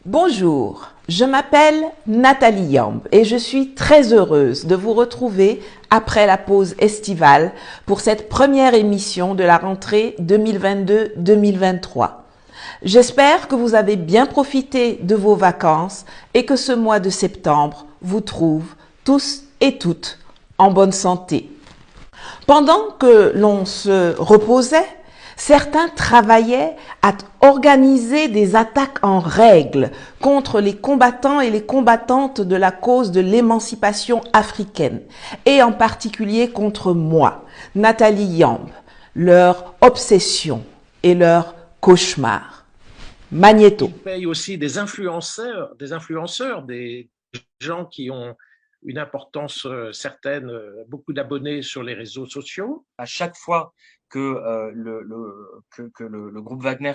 Bonjour, je m'appelle Nathalie Yamb et je suis très heureuse de vous retrouver après la pause estivale pour cette première émission de la rentrée 2022-2023. J'espère que vous avez bien profité de vos vacances et que ce mois de septembre vous trouve tous et toutes en bonne santé. Pendant que l'on se reposait, certains travaillaient à organiser des attaques en règle contre les combattants et les combattantes de la cause de l'émancipation africaine, et en particulier contre moi, Nathalie Yamb, leur obsession et leur cauchemar. Magnéto. Ils payent aussi des influenceurs, des gens qui ont une importance certaine, beaucoup d'abonnés sur les réseaux sociaux. À chaque fois que le groupe Wagner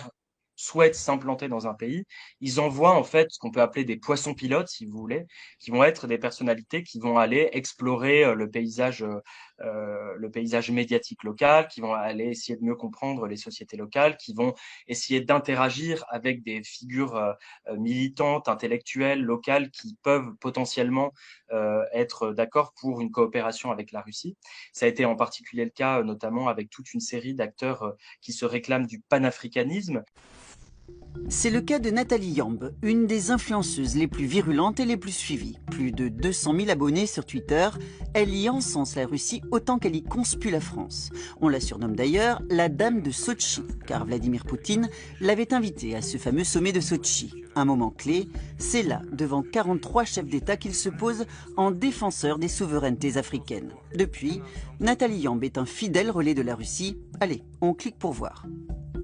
souhaite s'implanter dans un pays, ils envoient en fait ce qu'on peut appeler des poissons pilotes, si vous voulez, qui vont être des personnalités qui vont aller explorer le paysage médiatique local, qui vont aller essayer de mieux comprendre les sociétés locales, qui vont essayer d'interagir avec des figures militantes, intellectuelles, locales, qui peuvent potentiellement être d'accord pour une coopération avec la Russie. Ça a été en particulier le cas notamment avec toute une série d'acteurs qui se réclament du panafricanisme. C'est le cas de Nathalie Yamb, une des influenceuses les plus virulentes et les plus suivies. Plus de 200 000 abonnés sur Twitter, elle y encense la Russie autant qu'elle y conspue la France. On la surnomme d'ailleurs la Dame de Sotchi, car Vladimir Poutine l'avait invitée à ce fameux sommet de Sotchi. Un moment clé, c'est là, devant 43 chefs d'État, qu'il se pose en défenseur des souverainetés africaines. Depuis, Nathalie Yamb est un fidèle relais de la Russie. Allez, on clique pour voir.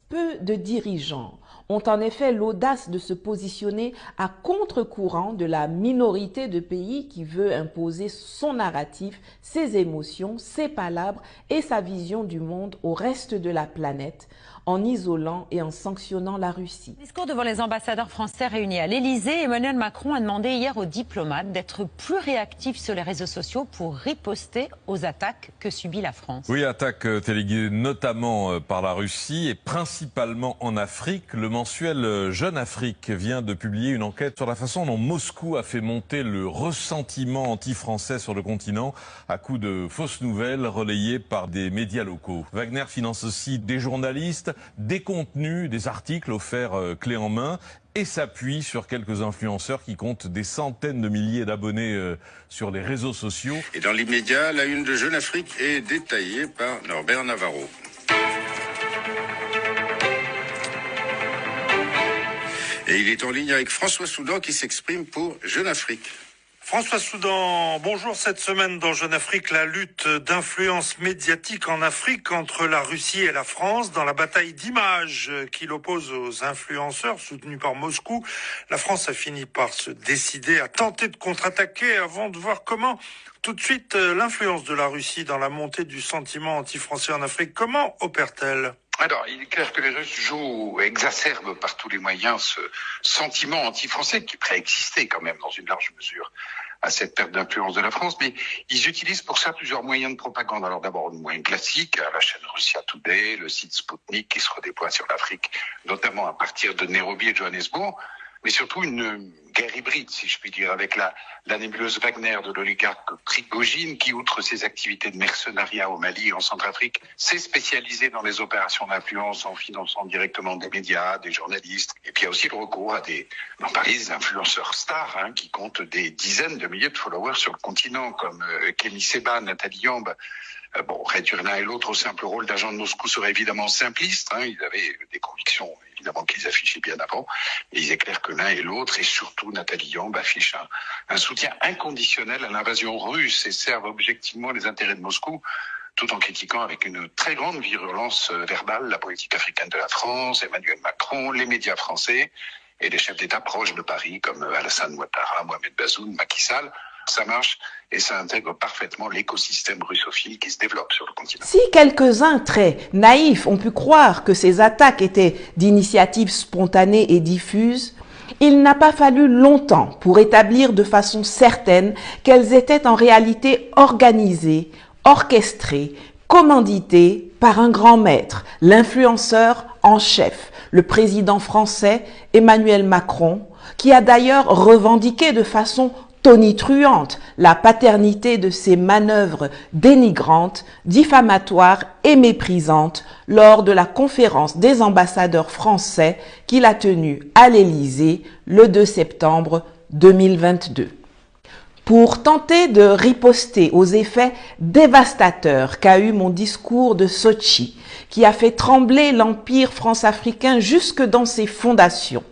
Peu de dirigeants ont en effet l'audace de se positionner à contre-courant de la minorité de pays qui veut imposer son narratif, ses émotions, ses palabres et sa vision du monde au reste de la planète, en isolant et en sanctionnant la Russie. Discours devant les ambassadeurs français réunis à l'Elysée, Emmanuel Macron a demandé hier aux diplomates d'être plus réactifs sur les réseaux sociaux pour riposter aux attaques que subit la France. Oui, attaques téléguidées notamment par la Russie et principalement en Afrique. Le mensuel Jeune Afrique vient de publier une enquête sur la façon dont Moscou a fait monter le ressentiment anti-français sur le continent à coups de fausses nouvelles relayées par des médias locaux. Wagner finance aussi des journalistes, des contenus, des articles offerts clé en main et s'appuie sur quelques influenceurs qui comptent des centaines de milliers d'abonnés sur les réseaux sociaux. Et dans l'immédiat, la une de Jeune Afrique est détaillée par Norbert Navarro. Et il est en ligne avec François Soudan qui s'exprime pour Jeune Afrique. François Soudan, bonjour. Cette semaine dans Jeune Afrique, la lutte d'influence médiatique en Afrique entre la Russie et la France dans la bataille d'image qui l'oppose aux influenceurs soutenus par Moscou. La France a fini par se décider à tenter de contre-attaquer avant de voir comment tout de suite l'influence de la Russie dans la montée du sentiment anti-français en Afrique. Comment opère-t-elle ? Alors, il est clair que les Russes exacerbent par tous les moyens ce sentiment anti-français qui préexistait quand même dans une large mesure à cette perte d'influence de la France, mais ils utilisent pour ça plusieurs moyens de propagande. Alors d'abord, le moyen classique, la chaîne Russia Today, le site Sputnik qui se redéploie sur l'Afrique, notamment à partir de Nairobi et Johannesburg, mais surtout une guerre hybride, si je puis dire, avec la nébuleuse Wagner de l'oligarque Prigojine, qui, outre ses activités de mercenariat au Mali et en Centrafrique, s'est spécialisé dans les opérations d'influence en finançant directement des médias, des journalistes. Et puis il y a aussi le recours à des influenceurs stars, qui comptent des dizaines de milliers de followers sur le continent, comme Kémy Seba, Nathalie Yamb. Réduire l'un et l'autre au simple rôle d'agent de Moscou serait évidemment simpliste. Ils avaient des convictions, évidemment, qu'ils affichaient bien avant. Et il est clair que l'un et l'autre, et surtout Nathalie Yamb, affichent un soutien inconditionnel à l'invasion russe et servent objectivement les intérêts de Moscou, tout en critiquant avec une très grande virulence verbale la politique africaine de la France, Emmanuel Macron, les médias français et les chefs d'État proches de Paris, comme Alassane Ouattara, Mohamed Bazoum, Macky Sall. Ça marche et ça intègre parfaitement l'écosystème russophile qui se développe sur le continent. Si quelques-uns très naïfs ont pu croire que ces attaques étaient d'initiatives spontanées et diffuses, il n'a pas fallu longtemps pour établir de façon certaine qu'elles étaient en réalité organisées, orchestrées, commanditées par un grand maître, l'influenceur en chef, le président français Emmanuel Macron, qui a d'ailleurs revendiqué de façon tonitruante la paternité de ces manœuvres dénigrantes, diffamatoires et méprisantes lors de la conférence des ambassadeurs français qu'il a tenue à l'Élysée le 2 septembre 2022. Pour tenter de riposter aux effets dévastateurs qu'a eu mon discours de Sotchi, qui a fait trembler l'empire france-africain jusque dans ses fondations,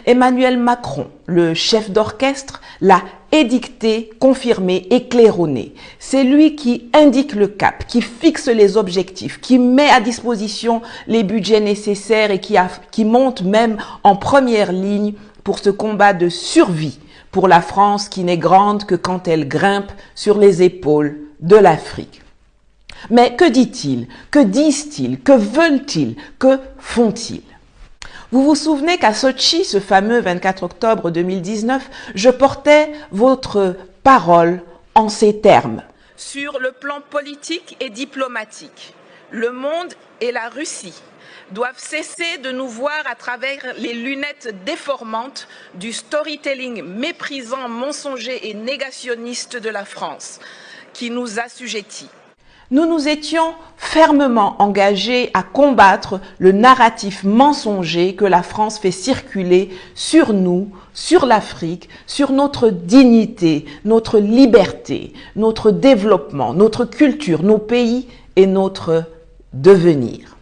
Emmanuel Macron, le chef d'orchestre, l'a édicté, confirmé et claironné. C'est lui qui indique le cap, qui fixe les objectifs, qui met à disposition les budgets nécessaires et qui monte même en première ligne pour ce combat de survie pour la France qui n'est grande que quand elle grimpe sur les épaules de l'Afrique. Mais que dit-il? Que disent-ils? Que veulent-ils? Que font-ils? Vous vous souvenez qu'à Sotchi, ce fameux 24 octobre 2019, je portais votre parole en ces termes. Sur le plan politique et diplomatique, le monde et la Russie doivent cesser de nous voir à travers les lunettes déformantes du storytelling méprisant, mensonger et négationniste de la France, qui nous assujettit. Nous nous étions fermement engagés à combattre le narratif mensonger que la France fait circuler sur nous, sur l'Afrique, sur notre dignité, notre liberté, notre développement, notre culture, nos pays et notre devenir.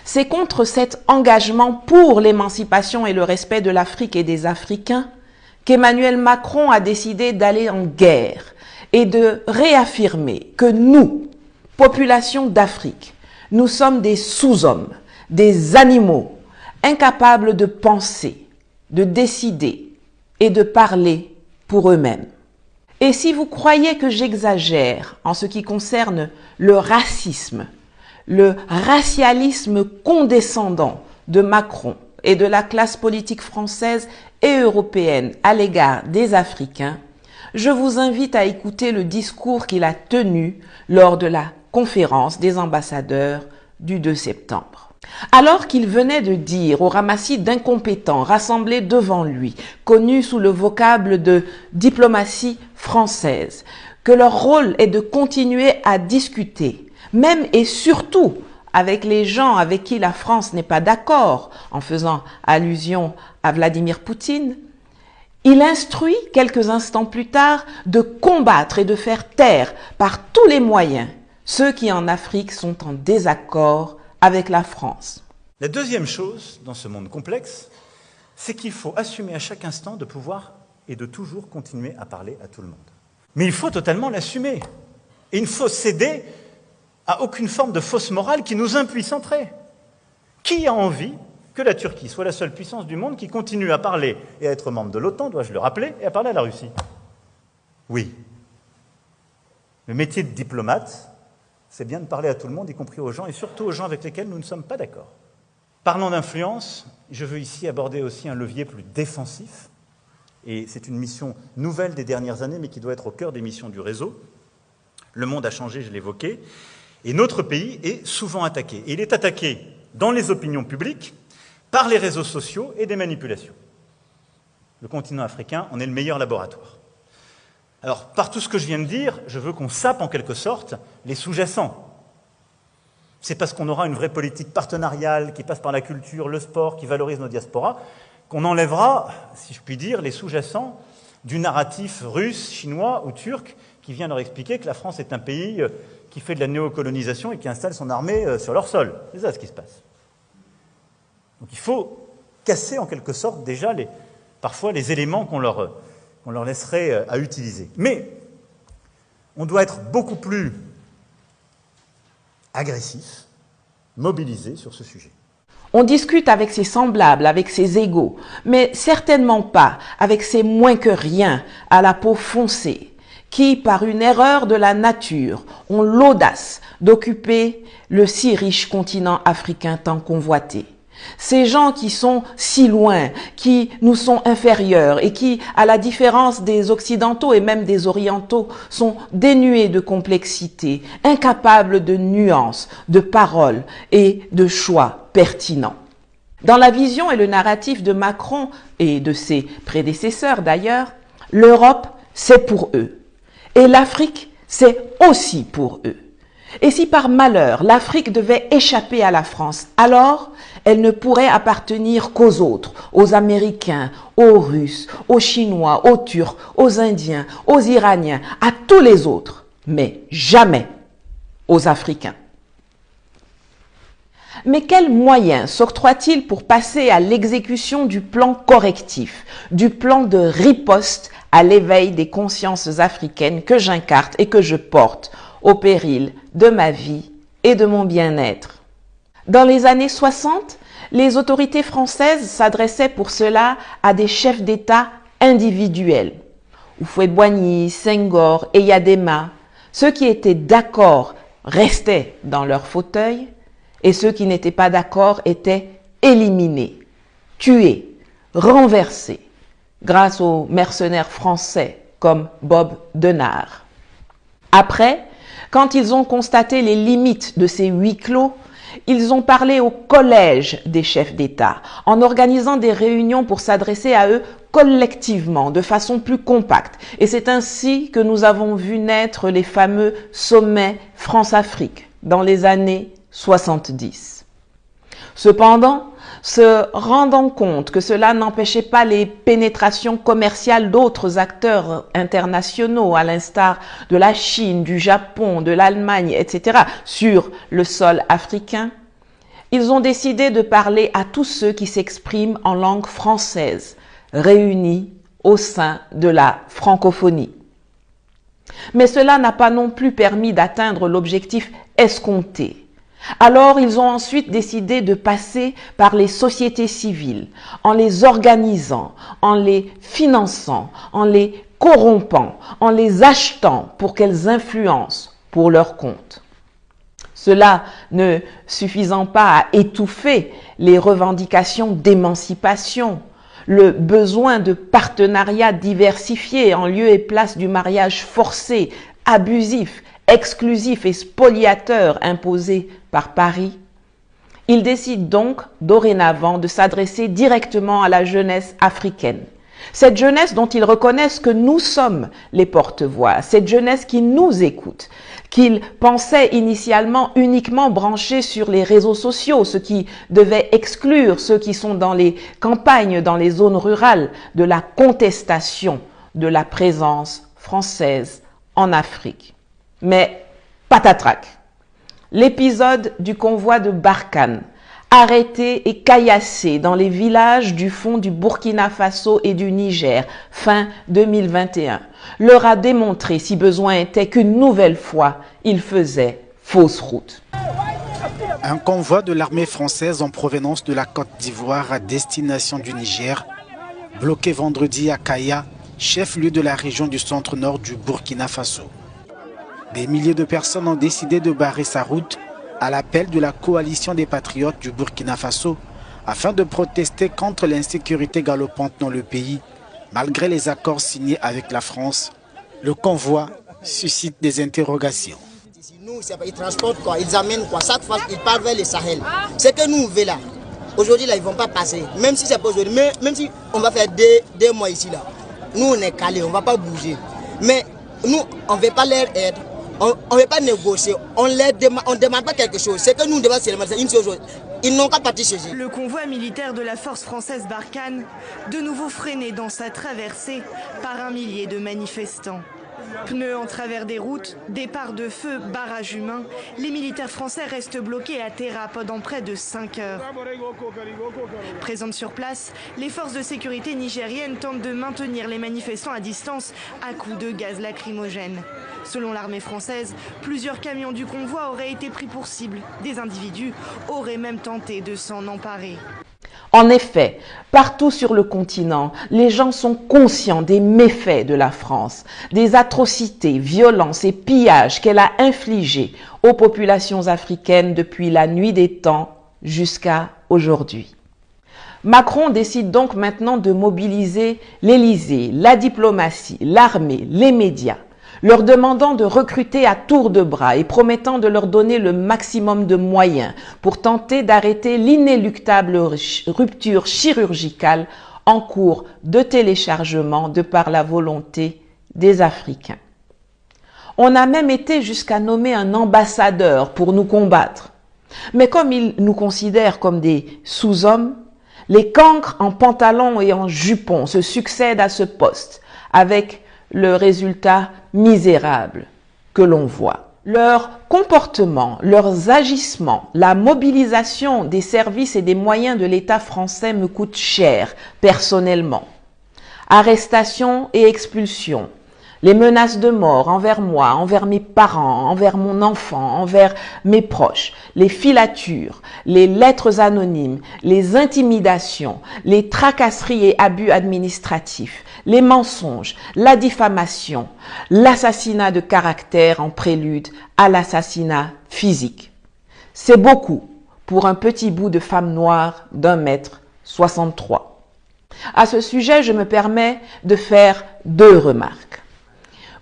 C'est contre cet engagement pour l'émancipation et le respect de l'Afrique et des Africains qu'Emmanuel Macron a décidé d'aller en guerre et de réaffirmer que nous, population d'Afrique, nous sommes des sous-hommes, des animaux, incapables de penser, de décider et de parler pour eux-mêmes. Et si vous croyez que j'exagère en ce qui concerne le racisme, le racialisme condescendant de Macron et de la classe politique française et européenne à l'égard des Africains, je vous invite à écouter le discours qu'il a tenu lors de la conférence des ambassadeurs du 2 septembre. Alors qu'il venait de dire au ramassis d'incompétents rassemblés devant lui, connus sous le vocable de diplomatie française, que leur rôle est de continuer à discuter, même et surtout avec les gens avec qui la France n'est pas d'accord, en faisant allusion à Vladimir Poutine, il instruit quelques instants plus tard de combattre et de faire taire par tous les moyens ceux qui en Afrique sont en désaccord avec la France. La deuxième chose dans ce monde complexe, c'est qu'il faut assumer à chaque instant de pouvoir et de toujours continuer à parler à tout le monde. Mais il faut totalement l'assumer. Et il ne faut céder à aucune forme de fausse morale qui nous impuissanterait. Qui a envie que la Turquie soit la seule puissance du monde qui continue à parler et à être membre de l'OTAN, dois-je le rappeler, et à parler à la Russie? Oui. Le métier de diplomate, c'est bien de parler à tout le monde, y compris aux gens, et surtout aux gens avec lesquels nous ne sommes pas d'accord. Parlant d'influence, je veux ici aborder aussi un levier plus défensif, et c'est une mission nouvelle des dernières années, mais qui doit être au cœur des missions du réseau. Le monde a changé, je l'évoquais, et notre pays est souvent attaqué. Et il est attaqué dans les opinions publiques, par les réseaux sociaux et des manipulations. Le continent africain en est le meilleur laboratoire. Alors, par tout ce que je viens de dire, je veux qu'on sape en quelque sorte les sous-jacents. C'est parce qu'on aura une vraie politique partenariale qui passe par la culture, le sport, qui valorise nos diasporas, qu'on enlèvera, si je puis dire, les sous-jacents du narratif russe, chinois ou turc qui vient leur expliquer que la France est un pays qui fait de la néocolonisation et qui installe son armée sur leur sol. C'est ça ce qui se passe. Donc il faut casser en quelque sorte déjà parfois les éléments qu'on leur laisserait à utiliser. Mais on doit être beaucoup plus agressif, mobilisé sur ce sujet. On discute avec ses semblables, avec ses égaux, mais certainement pas avec ses moins que rien à la peau foncée, qui, par une erreur de la nature, ont l'audace d'occuper le si riche continent africain tant convoité. Ces gens qui sont si loin, qui nous sont inférieurs et qui, à la différence des Occidentaux et même des Orientaux, sont dénués de complexité, incapables de nuances, de paroles et de choix pertinents. Dans la vision et le narratif de Macron et de ses prédécesseurs d'ailleurs, l'Europe, c'est pour eux. Et l'Afrique, c'est aussi pour eux. Et si par malheur l'Afrique devait échapper à la France, alors elle ne pourrait appartenir qu'aux autres, aux Américains, aux Russes, aux Chinois, aux Turcs, aux Indiens, aux Iraniens, à tous les autres, mais jamais aux Africains. Mais quels moyens s'octroie-t-il pour passer à l'exécution du plan correctif, du plan de riposte à l'éveil des consciences africaines que j'incarne et que je porte au péril de ma vie et de mon bien-être? Dans les années 60, les autorités françaises s'adressaient pour cela à des chefs d'État individuels. Houphouët-Boigny, Senghor, Eyadema. Ceux qui étaient d'accord restaient dans leur fauteuil et ceux qui n'étaient pas d'accord étaient éliminés, tués, renversés, grâce aux mercenaires français comme Bob Denard. Après, quand ils ont constaté les limites de ces huis clos, ils ont parlé au collège des chefs d'État, en organisant des réunions pour s'adresser à eux collectivement, de façon plus compacte. Et c'est ainsi que nous avons vu naître les fameux sommets France-Afrique dans les années 70. Cependant, se rendant compte que cela n'empêchait pas les pénétrations commerciales d'autres acteurs internationaux, à l'instar de la Chine, du Japon, de l'Allemagne, etc., sur le sol africain, ils ont décidé de parler à tous ceux qui s'expriment en langue française, réunis au sein de la francophonie. Mais cela n'a pas non plus permis d'atteindre l'objectif escompté. Alors, ils ont ensuite décidé de passer par les sociétés civiles, en les organisant, en les finançant, en les corrompant, en les achetant pour qu'elles influencent pour leur compte. Cela ne suffisant pas à étouffer les revendications d'émancipation, le besoin de partenariats diversifiés en lieu et place du mariage forcé, abusif, exclusif et spoliateur imposé par Paris, il décide donc dorénavant de s'adresser directement à la jeunesse africaine. Cette jeunesse dont ils reconnaissent que nous sommes les porte-voix, cette jeunesse qui nous écoute, qu'ils pensaient initialement uniquement branchée sur les réseaux sociaux, ce qui devait exclure ceux qui sont dans les campagnes, dans les zones rurales, de la contestation de la présence française en Afrique. Mais patatrac, l'épisode du convoi de Barkhane, arrêté et caillassé dans les villages du fond du Burkina Faso et du Niger, fin 2021, leur a démontré, si besoin était, qu'une nouvelle fois, ils faisaient fausse route. Un convoi de l'armée française en provenance de la Côte d'Ivoire à destination du Niger, bloqué vendredi à Kaya, chef-lieu de la région du centre-nord du Burkina Faso. Des milliers de personnes ont décidé de barrer sa route à l'appel de la coalition des patriotes du Burkina Faso afin de protester contre l'insécurité galopante dans le pays. Malgré les accords signés avec la France, le convoi suscite des interrogations. Nous, ils transportent quoi? Ils amènent quoi? Chaque fois, ils partent vers le Sahel. C'est que nous, on veut là. Aujourd'hui, là, ils ne vont pas passer. Même si c'est pas aujourd'hui, même si on va faire deux mois ici, là. Nous, on est calés, on ne va pas bouger. Mais nous, on ne veut pas leur aide. On ne veut pas négocier, on ne demande pas quelque chose. C'est que nous devons se demander une seule chose. Ils n'ont qu'à partir chez eux. Le convoi militaire de la force française Barkhane, de nouveau freiné dans sa traversée par un millier de manifestants. Pneus en travers des routes, départ de feu, barrage humain, les militaires français restent bloqués à Terra pendant près de 5 heures. Présentes sur place, les forces de sécurité nigériennes tentent de maintenir les manifestants à distance à coups de gaz lacrymogène. Selon l'armée française, plusieurs camions du convoi auraient été pris pour cible. Des individus auraient même tenté de s'en emparer. En effet, partout sur le continent, les gens sont conscients des méfaits de la France, des atrocités, violences et pillages qu'elle a infligés aux populations africaines depuis la nuit des temps jusqu'à aujourd'hui. Macron décide donc maintenant de mobiliser l'Élysée, la diplomatie, l'armée, les médias. leur demandant de recruter à tour de bras et promettant de leur donner le maximum de moyens pour tenter d'arrêter l'inéluctable rupture chirurgicale en cours de téléchargement de par la volonté des Africains. On a même été jusqu'à nommer un ambassadeur pour nous combattre. Mais comme ils nous considèrent comme des sous-hommes, les cancres en pantalon et en jupon se succèdent à ce poste, avec le résultat misérable que l'on voit. Leur comportement, leurs agissements, la mobilisation des services et des moyens de l'État français me coûtent cher, personnellement. Arrestations et expulsions, les menaces de mort envers moi, envers mes parents, envers mon enfant, envers mes proches, les filatures, les lettres anonymes, les intimidations, les tracasseries et abus administratifs, les mensonges, la diffamation, l'assassinat de caractère en prélude à l'assassinat physique. C'est beaucoup pour un petit bout de femme noire d'1,63 m. À ce sujet, je me permets de faire 2 remarques.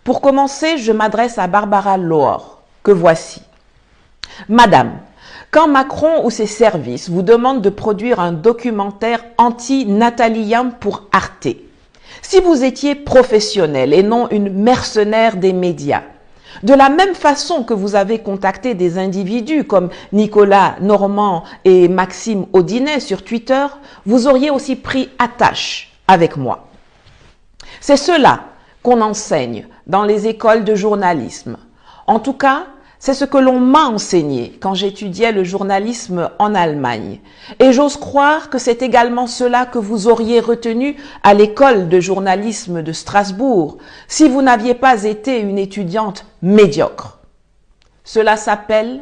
Pour commencer, je m'adresse à Barbara Lohr, que voici. Madame, quand Macron ou ses services vous demandent de produire un documentaire anti-Nathalie Yamb pour Arte, si vous étiez professionnelle et non une mercenaire des médias, de la même façon que vous avez contacté des individus comme Nicolas Normand et Maxime Audinet sur Twitter, vous auriez aussi pris attache avec moi. C'est cela qu'on enseigne dans les écoles de journalisme. En tout cas, c'est ce que l'on m'a enseigné quand j'étudiais le journalisme en Allemagne. Et j'ose croire que c'est également cela que vous auriez retenu à l'école de journalisme de Strasbourg si vous n'aviez pas été une étudiante médiocre. Cela s'appelle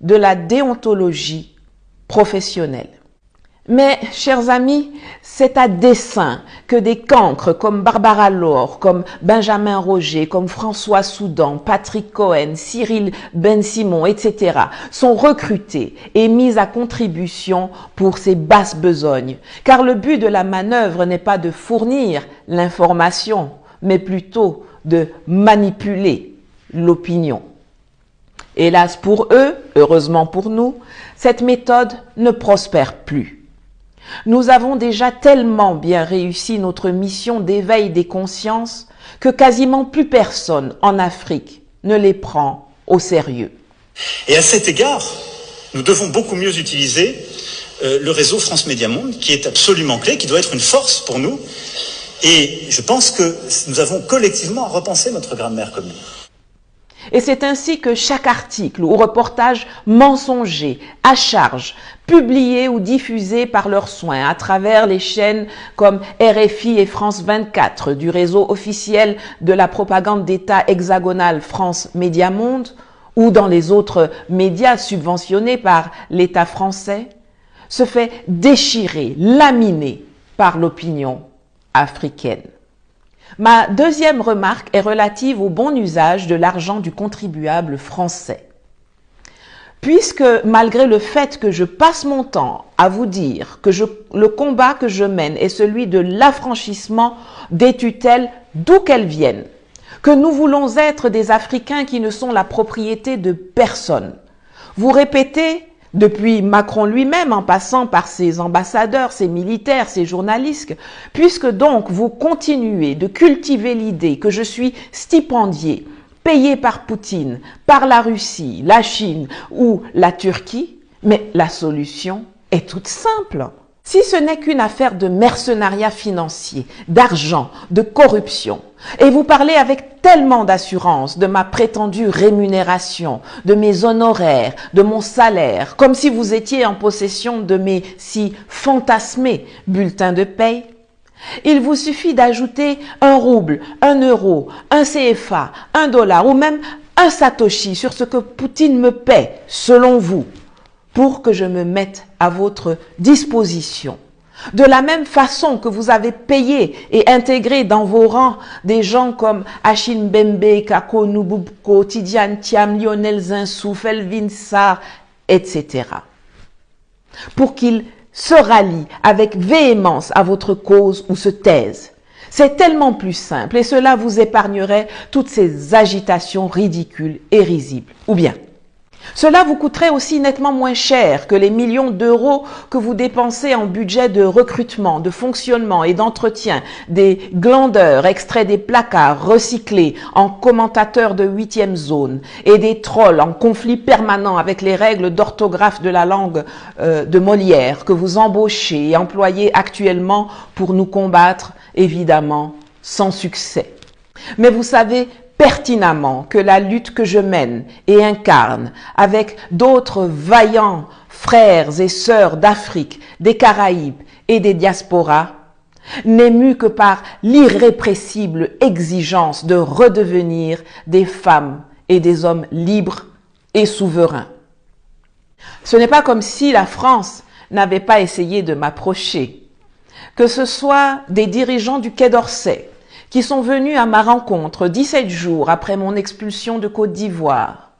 de la déontologie professionnelle. Mais, chers amis, c'est à dessein que des cancres comme Barbara Lohr, comme Benjamin Roger, comme François Soudan, Patrick Cohen, Cyril Ben-Simon, etc. sont recrutés et mis à contribution pour ces basses besognes. Car le but de la manœuvre n'est pas de fournir l'information, mais plutôt de manipuler l'opinion. Hélas pour eux, heureusement pour nous, cette méthode ne prospère plus. Nous avons déjà tellement bien réussi notre mission d'éveil des consciences que quasiment plus personne en Afrique ne les prend au sérieux. Et à cet égard, nous devons beaucoup mieux utiliser le réseau France Média Monde, qui est absolument clé, qui doit être une force pour nous. Et je pense que nous avons collectivement à repenser notre grammaire commune. Et c'est ainsi que chaque article ou reportage mensonger, à charge, publié ou diffusé par leurs soins à travers les chaînes comme RFI et France 24 du réseau officiel de la propagande d'État hexagonale France Média Monde ou dans les autres médias subventionnés par l'État français, se fait déchirer, laminer par l'opinion africaine. Ma deuxième remarque est relative au bon usage de l'argent du contribuable français. Puisque malgré le fait que je passe mon temps à vous dire que le combat que je mène est celui de l'affranchissement des tutelles d'où qu'elles viennent, que nous voulons être des Africains qui ne sont la propriété de personne, vous répétez depuis Macron lui-même, en passant par ses ambassadeurs, ses militaires, ses journalistes, puisque donc vous continuez de cultiver l'idée que je suis stipendié, payé par Poutine, par la Russie, la Chine ou la Turquie, mais la solution est toute simple. Si ce n'est qu'une affaire de mercenariat financier, d'argent, de corruption, et vous parlez avec tellement d'assurance de ma prétendue rémunération, de mes honoraires, de mon salaire, comme si vous étiez en possession de mes si fantasmés bulletins de paye, il vous suffit d'ajouter 1 rouble, 1 euro, 1 CFA, 1 dollar ou même 1 satoshi sur ce que Poutine me paie, selon vous, pour que je me mette à votre disposition. De la même façon que vous avez payé et intégré dans vos rangs des gens comme Achille Mbembe, Kako Nububko, Tidiane Thiam, Lionel Zinsou, Felvin Sarr, etc. Pour qu'ils se rallient avec véhémence à votre cause ou se taisent. C'est tellement plus simple et cela vous épargnerait toutes ces agitations ridicules et risibles. Ou bien, cela vous coûterait aussi nettement moins cher que les millions d'euros que vous dépensez en budget de recrutement, de fonctionnement et d'entretien des glandeurs extraits des placards recyclés en commentateurs de 8e zone et des trolls en conflit permanent avec les règles d'orthographe de la langue de Molière que vous embauchez et employez actuellement pour nous combattre, évidemment, sans succès. Mais vous savez pertinemment que la lutte que je mène et incarne avec d'autres vaillants frères et sœurs d'Afrique, des Caraïbes et des diasporas n'est mue que par l'irrépressible exigence de redevenir des femmes et des hommes libres et souverains. Ce n'est pas comme si la France n'avait pas essayé de m'approcher, que ce soit des dirigeants du Quai d'Orsay, qui sont venus à ma rencontre 17 jours après mon expulsion de Côte d'Ivoire,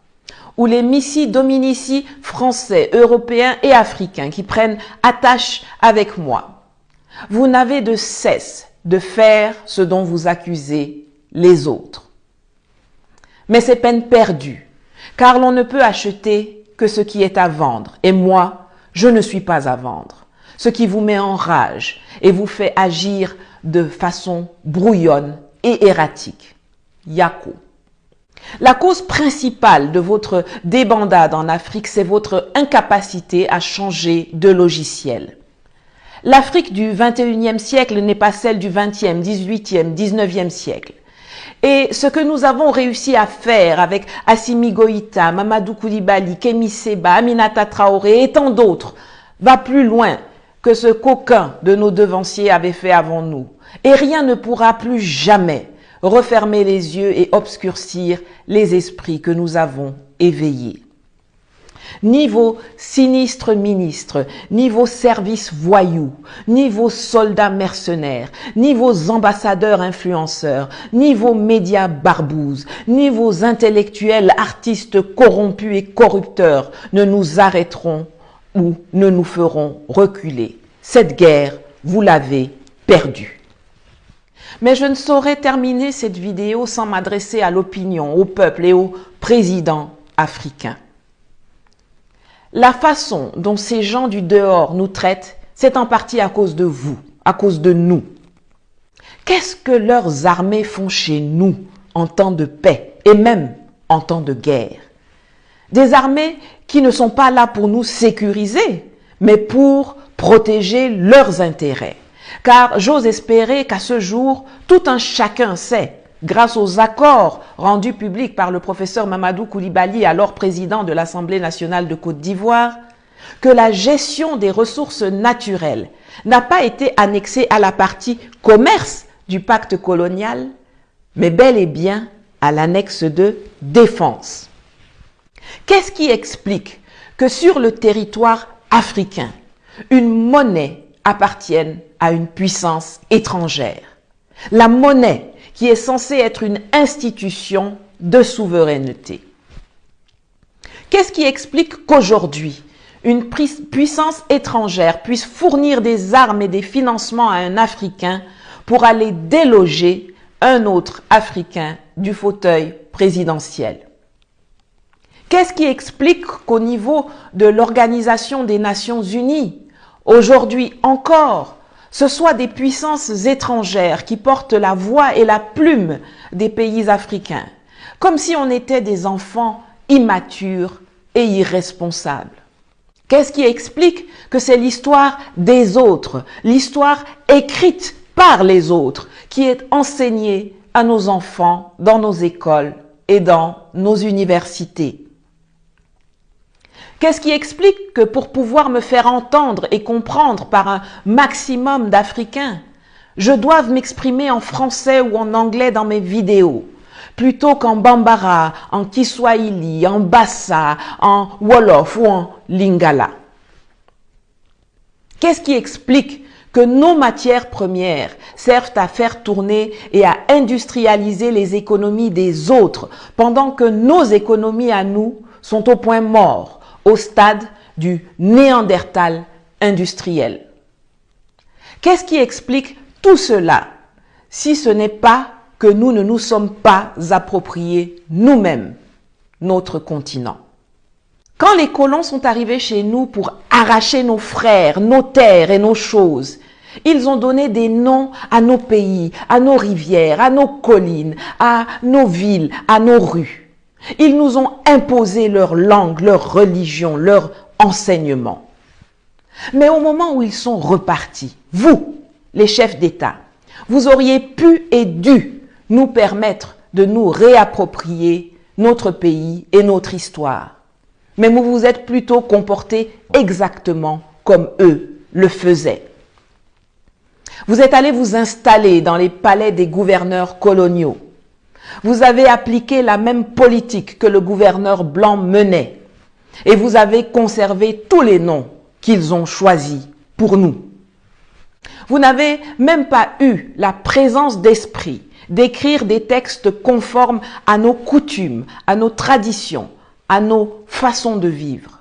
ou les missi dominici français, européens et africains qui prennent attache avec moi. Vous n'avez de cesse de faire ce dont vous accusez les autres. Mais c'est peine perdue, car l'on ne peut acheter que ce qui est à vendre, et moi, je ne suis pas à vendre, ce qui vous met en rage et vous fait agir de façon brouillonne et erratique. Yako. La cause principale de votre débandade en Afrique, c'est votre incapacité à changer de logiciel. L'Afrique du 21e siècle n'est pas celle du 20e, 18e, 19e siècle. Et ce que nous avons réussi à faire avec Assimi Goïta, Mamadou Koulibaly, Kémi Séba, Aminata Traoré et tant d'autres va plus loin que ce qu'aucun de nos devanciers avait fait avant nous. Et rien ne pourra plus jamais refermer les yeux et obscurcir les esprits que nous avons éveillés. Ni vos sinistres ministres, ni vos services voyous, ni vos soldats mercenaires, ni vos ambassadeurs influenceurs, ni vos médias barbouzes, ni vos intellectuels artistes corrompus et corrupteurs ne nous arrêteront ou ne nous feront reculer. Cette guerre, vous l'avez perdue. Mais je ne saurais terminer cette vidéo sans m'adresser à l'opinion, au peuple et au président africain. La façon dont ces gens du dehors nous traitent, c'est en partie à cause de vous, à cause de nous. Qu'est-ce que leurs armées font chez nous en temps de paix et même en temps de guerre? Des armées qui ne sont pas là pour nous sécuriser, mais pour protéger leurs intérêts. Car j'ose espérer qu'à ce jour, tout un chacun sait, grâce aux accords rendus publics par le professeur Mamadou Koulibaly, alors président de l'Assemblée nationale de Côte d'Ivoire, que la gestion des ressources naturelles n'a pas été annexée à la partie commerce du pacte colonial, mais bel et bien à l'annexe de défense. Qu'est-ce qui explique que sur le territoire africain, une monnaie appartienne à une puissance étrangère? La monnaie qui est censée être une institution de souveraineté. Qu'est-ce qui explique qu'aujourd'hui, une puissance étrangère puisse fournir des armes et des financements à un Africain pour aller déloger un autre Africain du fauteuil présidentiel? Qu'est-ce qui explique qu'au niveau de l'Organisation des Nations Unies, aujourd'hui encore, ce soit des puissances étrangères qui portent la voix et la plume des pays africains, comme si on était des enfants immatures et irresponsables? Qu'est-ce qui explique que c'est l'histoire des autres, l'histoire écrite par les autres, qui est enseignée à nos enfants dans nos écoles et dans nos universités? Qu'est-ce qui explique que pour pouvoir me faire entendre et comprendre par un maximum d'Africains, je doive m'exprimer en français ou en anglais dans mes vidéos, plutôt qu'en Bambara, en Kiswahili, en Bassa, en Wolof ou en Lingala? Qu'est-ce qui explique que nos matières premières servent à faire tourner et à industrialiser les économies des autres, pendant que nos économies à nous sont au point mort, au stade du Néandertal industriel? Qu'est-ce qui explique tout cela si ce n'est pas que nous ne nous sommes pas appropriés nous-mêmes notre continent. Quand les colons sont arrivés chez nous pour arracher nos frères, nos terres et nos choses, ils ont donné des noms à nos pays, à nos rivières, à nos collines, à nos villes, à nos rues. Ils nous ont imposé leur langue, leur religion, leur enseignement. Mais au moment où ils sont repartis, vous, les chefs d'État, vous auriez pu et dû nous permettre de nous réapproprier notre pays et notre histoire. Mais vous vous êtes plutôt comportés exactement comme eux le faisaient. Vous êtes allés vous installer dans les palais des gouverneurs coloniaux. Vous avez appliqué la même politique que le gouverneur blanc menait. Et vous avez conservé tous les noms qu'ils ont choisis pour nous. Vous n'avez même pas eu la présence d'esprit d'écrire des textes conformes à nos coutumes, à nos traditions, à nos façons de vivre.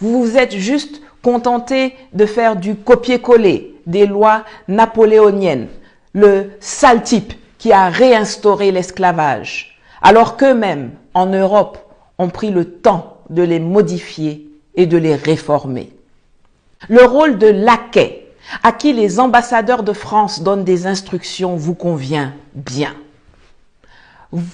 Vous vous êtes juste contenté de faire du copier-coller des lois napoléoniennes, le sale type qui a réinstauré l'esclavage, alors qu'eux-mêmes, en Europe, ont pris le temps de les modifier et de les réformer. Le rôle de laquais, à qui les ambassadeurs de France donnent des instructions, vous convient bien.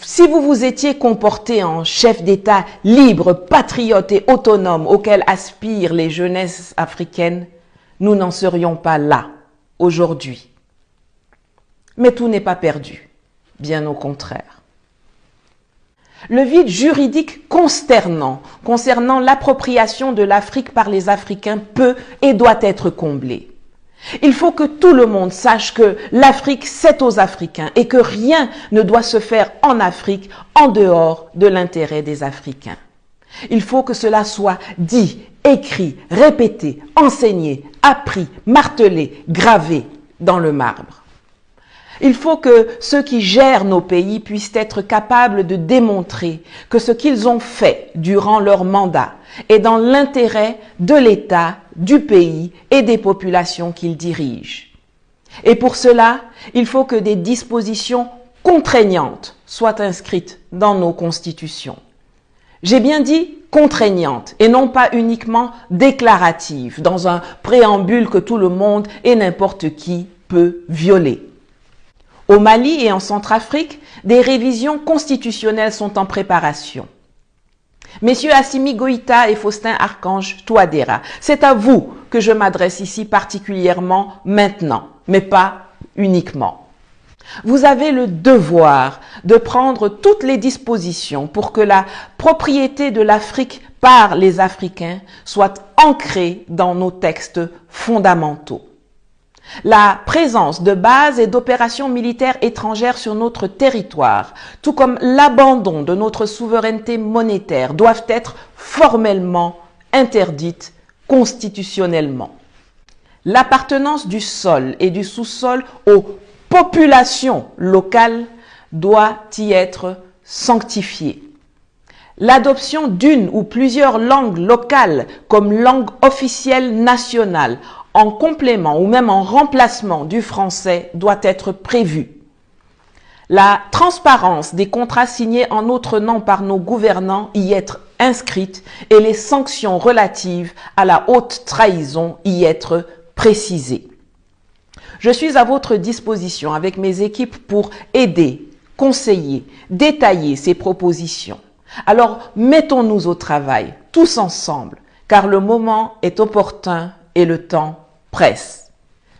Si vous vous étiez comporté en chef d'État libre, patriote et autonome auquel aspirent les jeunesses africaines, nous n'en serions pas là aujourd'hui. Mais tout n'est pas perdu, bien au contraire. Le vide juridique consternant concernant l'appropriation de l'Afrique par les Africains peut et doit être comblé. Il faut que tout le monde sache que l'Afrique, c'est aux Africains et que rien ne doit se faire en Afrique en dehors de l'intérêt des Africains. Il faut que cela soit dit, écrit, répété, enseigné, appris, martelé, gravé dans le marbre. Il faut que ceux qui gèrent nos pays puissent être capables de démontrer que ce qu'ils ont fait durant leur mandat est dans l'intérêt de l'État, du pays et des populations qu'ils dirigent. Et pour cela, il faut que des dispositions contraignantes soient inscrites dans nos constitutions. J'ai bien dit contraignantes et non pas uniquement déclaratives, dans un préambule que tout le monde et n'importe qui peut violer. Au Mali et en Centrafrique, des révisions constitutionnelles sont en préparation. Messieurs Assimi Goïta et Faustin Archange Touadéra, c'est à vous que je m'adresse ici particulièrement maintenant, mais pas uniquement. Vous avez le devoir de prendre toutes les dispositions pour que la propriété de l'Afrique par les Africains soit ancrée dans nos textes fondamentaux. La présence de bases et d'opérations militaires étrangères sur notre territoire, tout comme l'abandon de notre souveraineté monétaire, doivent être formellement interdites constitutionnellement. L'appartenance du sol et du sous-sol aux populations locales doit y être sanctifiée. L'adoption d'une ou plusieurs langues locales comme langue officielle nationale en complément ou même en remplacement du français doit être prévue. La transparence des contrats signés en notre nom par nos gouvernants y être inscrite et les sanctions relatives à la haute trahison y être précisées. Je suis à votre disposition avec mes équipes pour aider, conseiller, détailler ces propositions. Alors mettons-nous au travail, tous ensemble, car le moment est opportun et le temps presse.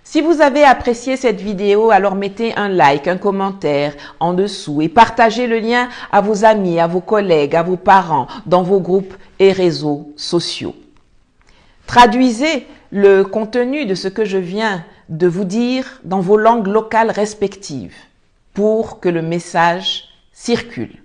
Si vous avez apprécié cette vidéo, alors mettez un like, un commentaire en dessous et partagez le lien à vos amis, à vos collègues, à vos parents, dans vos groupes et réseaux sociaux. Traduisez le contenu de ce que je viens de vous dire dans vos langues locales respectives pour que le message circule.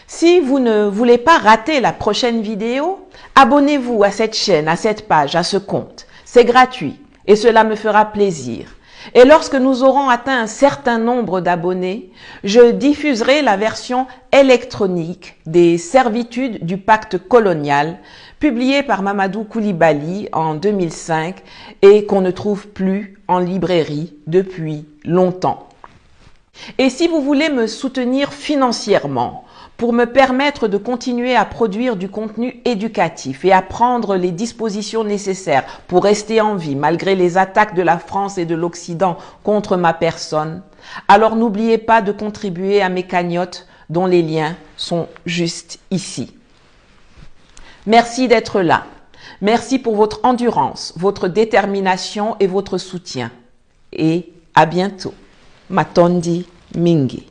Si vous ne voulez pas rater la prochaine vidéo, abonnez-vous à cette chaîne, à cette page, à ce compte. C'est gratuit et cela me fera plaisir. Et lorsque nous aurons atteint un certain nombre d'abonnés, je diffuserai la version électronique des servitudes du pacte colonial, publiée par Mamadou Koulibaly en 2005 et qu'on ne trouve plus en librairie depuis longtemps. Et si vous voulez me soutenir financièrement pour me permettre de continuer à produire du contenu éducatif et à prendre les dispositions nécessaires pour rester en vie malgré les attaques de la France et de l'Occident contre ma personne, alors n'oubliez pas de contribuer à mes cagnottes dont les liens sont juste ici. Merci d'être là. Merci pour votre endurance, votre détermination et votre soutien. Et à bientôt. Matondi Mingi.